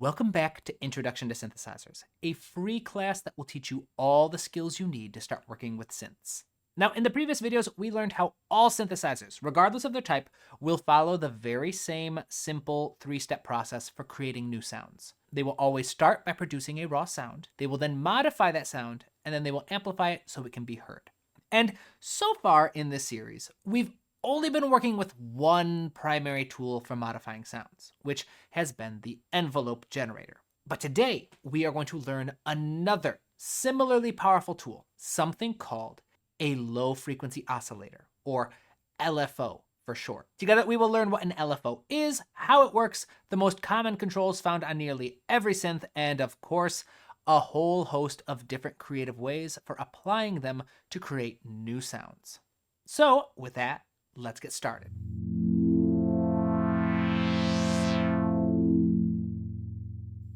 Welcome back to Introduction to Synthesizers, a free class that will teach you all the skills you need to start working with synths. Now, in the previous videos, we learned how all synthesizers, regardless of their type, will follow the very same simple three-step process for creating new sounds. They will always start by producing a raw sound. They will then modify that sound, and then they will amplify it so it can be heard. And so far in this series, we've only been working with one primary tool for modifying sounds, which has been the envelope generator. But today, we are going to learn another similarly powerful tool, something called a low frequency oscillator, or LFO for short. Together, we will learn what an LFO is, how it works, the most common controls found on nearly every synth, and of course, a whole host of different creative ways for applying them to create new sounds. So with that, let's get started.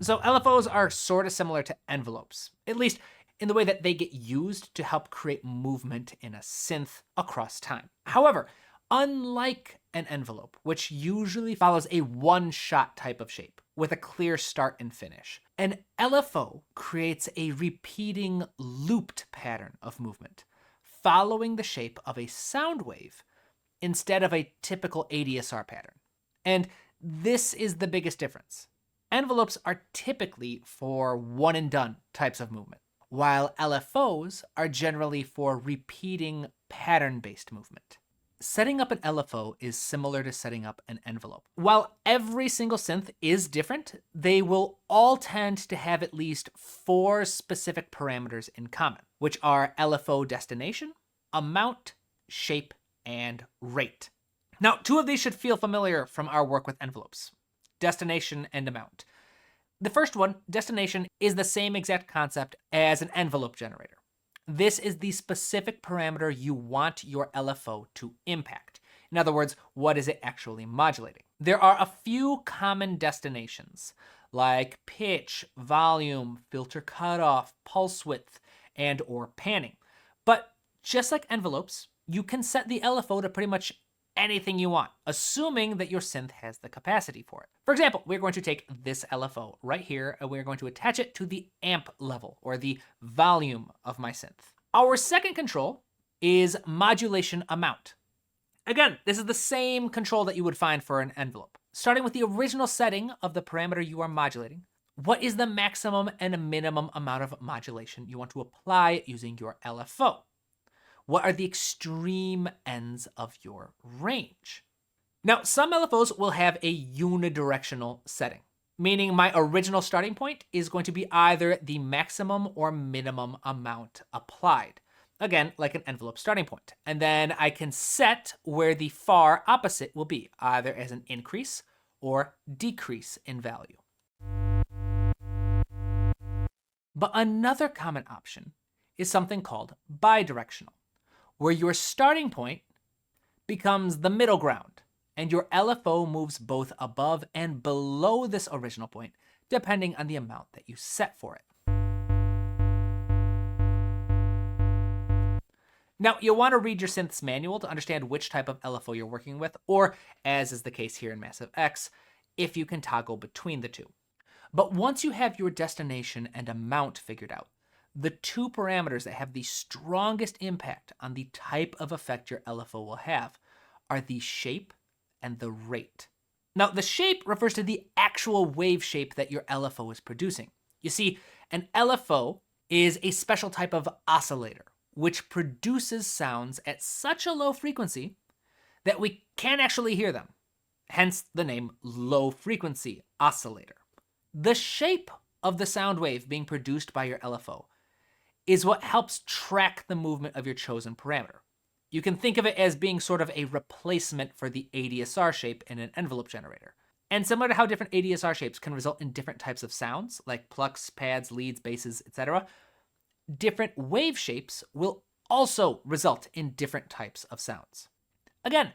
So LFOs are sort of similar to envelopes, at least in the way that they get used to help create movement in a synth across time. However, unlike an envelope, which usually follows a one-shot type of shape with a clear start and finish, an LFO creates a repeating looped pattern of movement, following the shape of a sound wave instead of a typical ADSR pattern. And this is the biggest difference. Envelopes are typically for one and done types of movement, while LFOs are generally for repeating pattern-based movement. Setting up an LFO is similar to setting up an envelope. While every single synth is different, they will all tend to have at least 4 specific parameters in common, which are LFO destination, amount, shape, and rate. Now, 2 of these should feel familiar from our work with envelopes: destination and amount. The first one, destination, is the same exact concept as an envelope generator. This is the specific parameter you want your LFO to impact. In other words, what is it actually modulating? There are a few common destinations, like pitch, volume, filter cutoff, pulse width, and or panning. But just like envelopes, you can set the LFO to pretty much anything you want, assuming that your synth has the capacity for it. For example, we're going to take this LFO right here, and we're going to attach it to the amp level, or the volume of my synth. Our second control is modulation amount. Again, this is the same control that you would find for an envelope. Starting with the original setting of the parameter you are modulating, what is the maximum and a minimum amount of modulation you want to apply using your LFO? What are the extreme ends of your range? Now, some LFOs will have a unidirectional setting, meaning my original starting point is going to be either the maximum or minimum amount applied. Again, like an envelope starting point. And then I can set where the far opposite will be, either as an increase or decrease in value. But another common option is something called bidirectional, where your starting point becomes the middle ground, and your LFO moves both above and below this original point, depending on the amount that you set for it. Now, you'll want to read your synth's manual to understand which type of LFO you're working with, or, as is the case here in Massive X, if you can toggle between the two. But once you have your destination and amount figured out, the 2 parameters that have the strongest impact on the type of effect your LFO will have are the shape and the rate. Now, the shape refers to the actual wave shape that your LFO is producing. You see, an LFO is a special type of oscillator, which produces sounds at such a low frequency that we can't actually hear them, hence the name Low Frequency Oscillator. The shape of the sound wave being produced by your LFO is what helps track the movement of your chosen parameter. You can think of it as being sort of a replacement for the ADSR shape in an envelope generator. And similar to how different ADSR shapes can result in different types of sounds, like plucks, pads, leads, basses, etc., different wave shapes will also result in different types of sounds. Again,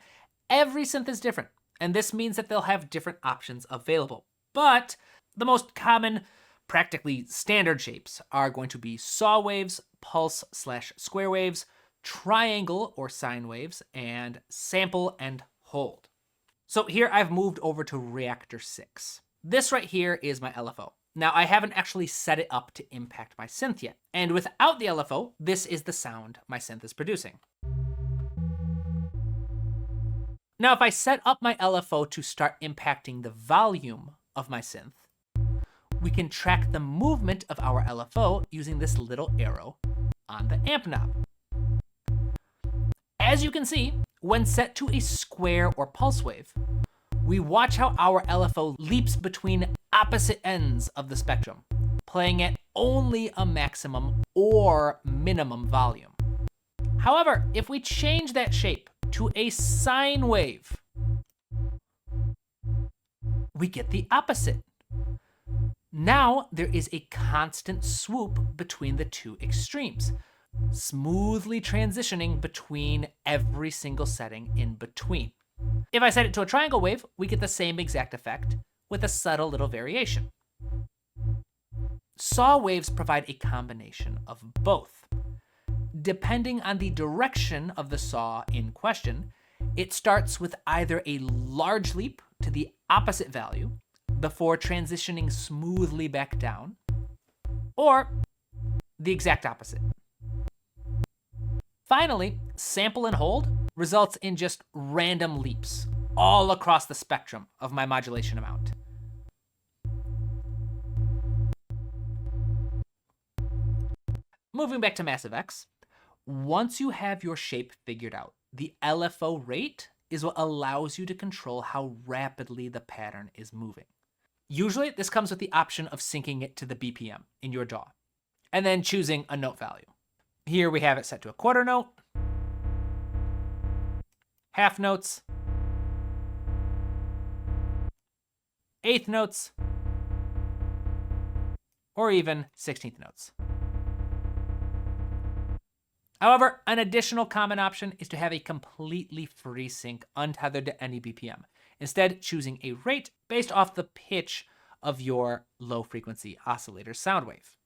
every synth is different, and this means that they'll have different options available. But the most common, practically standard shapes are going to be saw waves, pulse/square waves, triangle or sine waves, and sample and hold. So here I've moved over to Reaktor 6. This right here is my LFO. Now, I haven't actually set it up to impact my synth yet. And without the LFO, this is the sound my synth is producing. Now, if I set up my LFO to start impacting the volume of my synth, we can track the movement of our LFO using this little arrow on the amp knob. As you can see, when set to a square or pulse wave, we watch how our LFO leaps between opposite ends of the spectrum, playing at only a maximum or minimum volume. However, if we change that shape to a sine wave, we get the opposite. Now there is a constant swoop between the two extremes, smoothly transitioning between every single setting in between. If I set it to a triangle wave, we get the same exact effect with a subtle little variation. Saw waves provide a combination of both. Depending on the direction of the saw in question, it starts with either a large leap to the opposite value before transitioning smoothly back down, or the exact opposite. Finally, sample and hold results in just random leaps all across the spectrum of my modulation amount. Moving back to Massive X, once you have your shape figured out, the LFO rate is what allows you to control how rapidly the pattern is moving. Usually, this comes with the option of syncing it to the BPM in your DAW, and then choosing a note value. Here we have it set to a quarter note, half notes, eighth notes, or even 16th notes. However, an additional common option is to have a completely free sync untethered to any BPM, instead choosing a rate based off the pitch of your low frequency oscillator sound wave.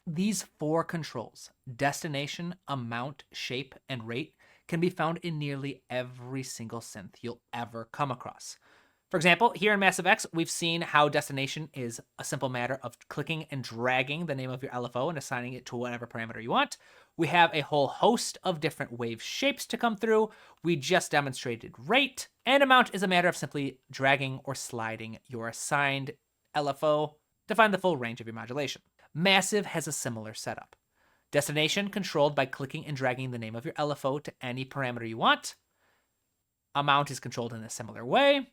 These four controls, destination, amount, shape, and rate, can be found in nearly every single synth you'll ever come across. For example, here in Massive X, we've seen how destination is a simple matter of clicking and dragging the name of your LFO and assigning it to whatever parameter you want. We have a whole host of different wave shapes to come through. We just demonstrated rate, and amount is a matter of simply dragging or sliding your assigned LFO to find the full range of your modulation. Massive has a similar setup. Destination controlled by clicking and dragging the name of your LFO to any parameter you want. Amount is controlled in a similar way.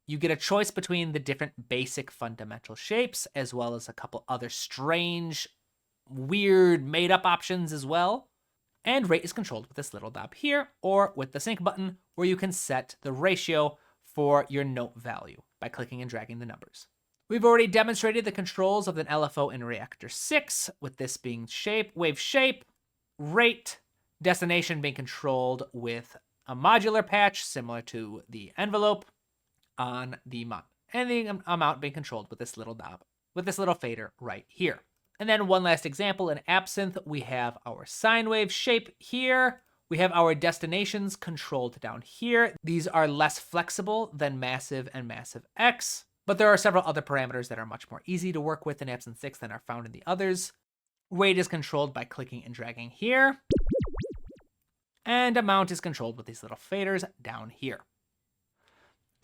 You get a choice between the different basic fundamental shapes, as well as a couple other strange, weird, made-up options as well. And rate is controlled with this little knob here, or with the sync button, where you can set the ratio for your note value by clicking and dragging the numbers. We've already demonstrated the controls of an LFO in Reaktor 6, with this being wave shape, rate, destination being controlled with a modular patch similar to the envelope on the mod, and the amount being controlled with this little knob, with this little fader right here. And then one last example, in Absinthe, we have our sine wave shape here. We have our destinations controlled down here. These are less flexible than Massive and Massive X, but there are several other parameters that are much more easy to work with in Absinthe 6 than are found in the others. Rate is controlled by clicking and dragging here, and amount is controlled with these little faders down here.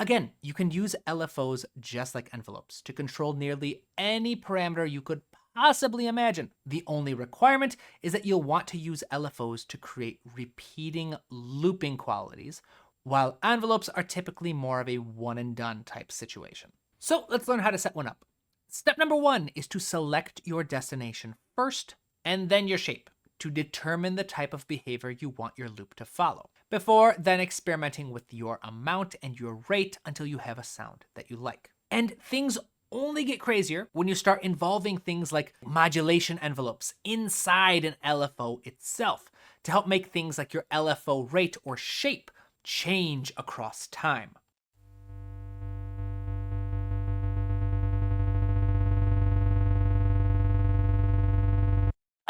Again, you can use LFOs just like envelopes to control nearly any parameter you could possibly imagine. The only requirement is that you'll want to use LFOs to create repeating, looping qualities, while envelopes are typically more of a one-and-done type situation. So let's learn how to set one up. Step number 1 is to select your destination first, and then your shape, to determine the type of behavior you want your loop to follow, before then experimenting with your amount and your rate until you have a sound that you like. And things only get crazier when you start involving things like modulation envelopes inside an LFO itself to help make things like your LFO rate or shape change across time.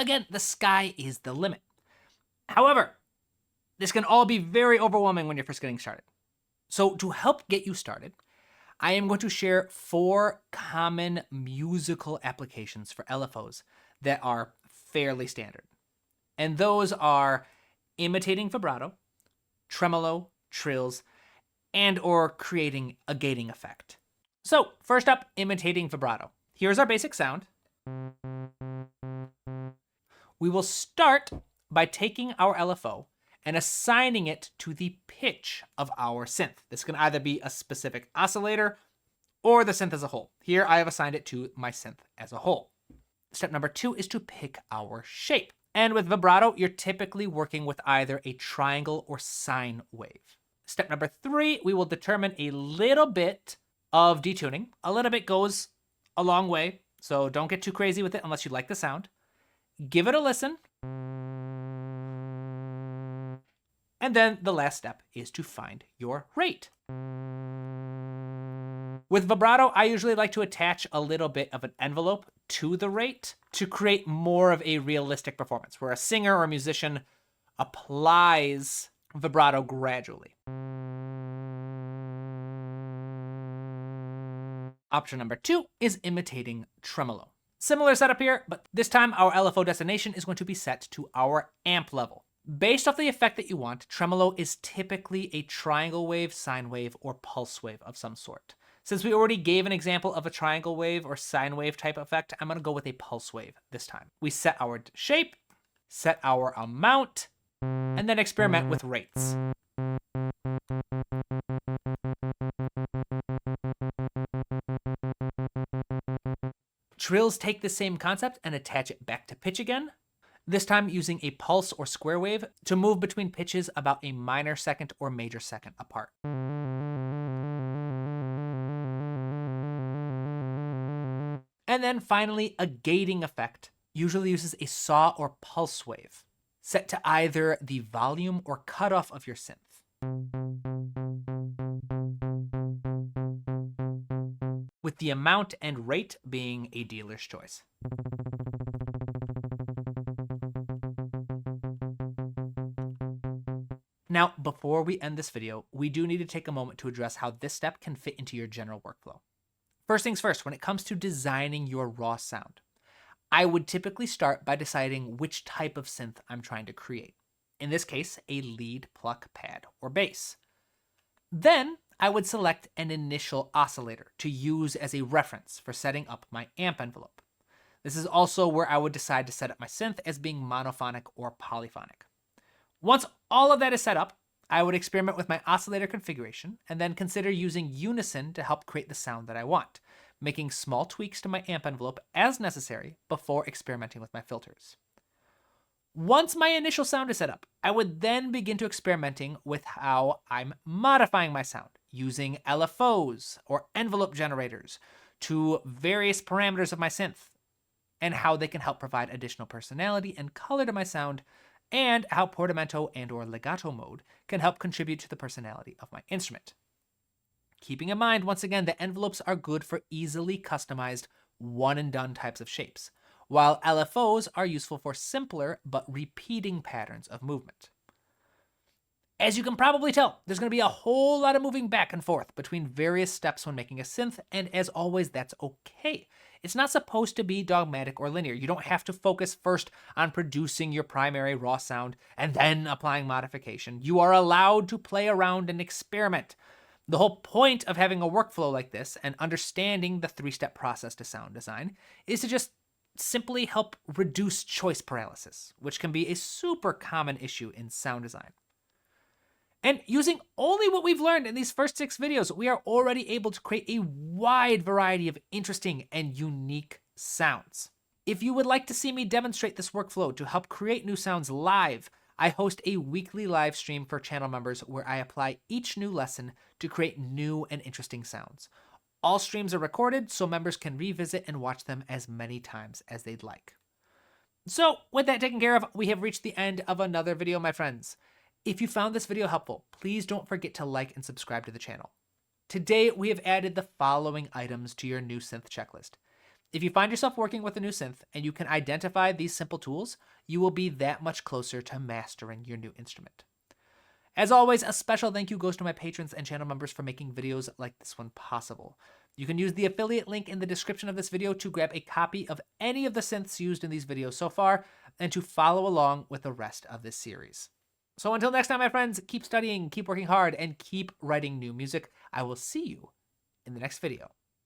Again, the sky is the limit. However, this can all be very overwhelming when you're first getting started. So to help get you started, I am going to share 4 common musical applications for LFOs that are fairly standard. And those are imitating vibrato, tremolo, trills, and or creating a gating effect. So first up, imitating vibrato. Here's our basic sound. We will start by taking our LFO and assigning it to the pitch of our synth. This can either be a specific oscillator or the synth as a whole. Here I have assigned it to my synth as a whole. Step number 2 is to pick our shape. And with vibrato, you're typically working with either a triangle or sine wave. Step number 3, we will determine a little bit of detuning. A little bit goes a long way, so don't get too crazy with it unless you like the sound. Give it a listen. And then the last step is to find your rate. With vibrato, I usually like to attach a little bit of an envelope to the rate to create more of a realistic performance, where a singer or a musician applies vibrato gradually. Option number 2 is imitating tremolo. Similar setup here, but this time our LFO destination is going to be set to our amp level. Based off the effect that you want, tremolo is typically a triangle wave, sine wave, or pulse wave of some sort. Since we already gave an example of a triangle wave or sine wave type effect, I'm gonna go with a pulse wave this time. We set our shape, set our amount, and then experiment with rates. Trills take the same concept and attach it back to pitch again, this time using a pulse or square wave to move between pitches about a minor second or major second apart. And then finally, a gating effect usually uses a saw or pulse wave set to either the volume or cutoff of your synth. With the amount and rate being a dealer's choice. Now, before we end this video, we do need to take a moment to address how this step can fit into your general workflow. First things first, when it comes to designing your raw sound, I would typically start by deciding which type of synth I'm trying to create. In this case, a lead, pluck, pad, or bass. Then I would select an initial oscillator to use as a reference for setting up my amp envelope. This is also where I would decide to set up my synth as being monophonic or polyphonic. Once all of that is set up, I would experiment with my oscillator configuration and then consider using unison to help create the sound that I want, making small tweaks to my amp envelope as necessary before experimenting with my filters. Once my initial sound is set up, I would then begin to experimenting with how I'm modifying my sound, using LFOs or envelope generators to various parameters of my synth, and how they can help provide additional personality and color to my sound, and how portamento and or legato mode can help contribute to the personality of my instrument. Keeping in mind, once again, that envelopes are good for easily customized one-and-done types of shapes, while LFOs are useful for simpler but repeating patterns of movement. As you can probably tell, there's going to be a whole lot of moving back and forth between various steps when making a synth, and as always, that's okay. It's not supposed to be dogmatic or linear. You don't have to focus first on producing your primary raw sound and then applying modification. You are allowed to play around and experiment. The whole point of having a workflow like this and understanding the 3-step process to sound design is to just simply help reduce choice paralysis, which can be a super common issue in sound design. And using only what we've learned in these first 6 videos, we are already able to create a wide variety of interesting and unique sounds. If you would like to see me demonstrate this workflow to help create new sounds live, I host a weekly live stream for channel members where I apply each new lesson to create new and interesting sounds. All streams are recorded so members can revisit and watch them as many times as they'd like. So with that taken care of, we have reached the end of another video, my friends. If you found this video helpful, please don't forget to like and subscribe to the channel. Today, we have added the following items to your new synth checklist. If you find yourself working with a new synth and you can identify these simple tools, you will be that much closer to mastering your new instrument. As always, a special thank you goes to my patrons and channel members for making videos like this one possible. You can use the affiliate link in the description of this video to grab a copy of any of the synths used in these videos so far and to follow along with the rest of this series. So until next time, my friends, keep studying, keep working hard, and keep writing new music. I will see you in the next video.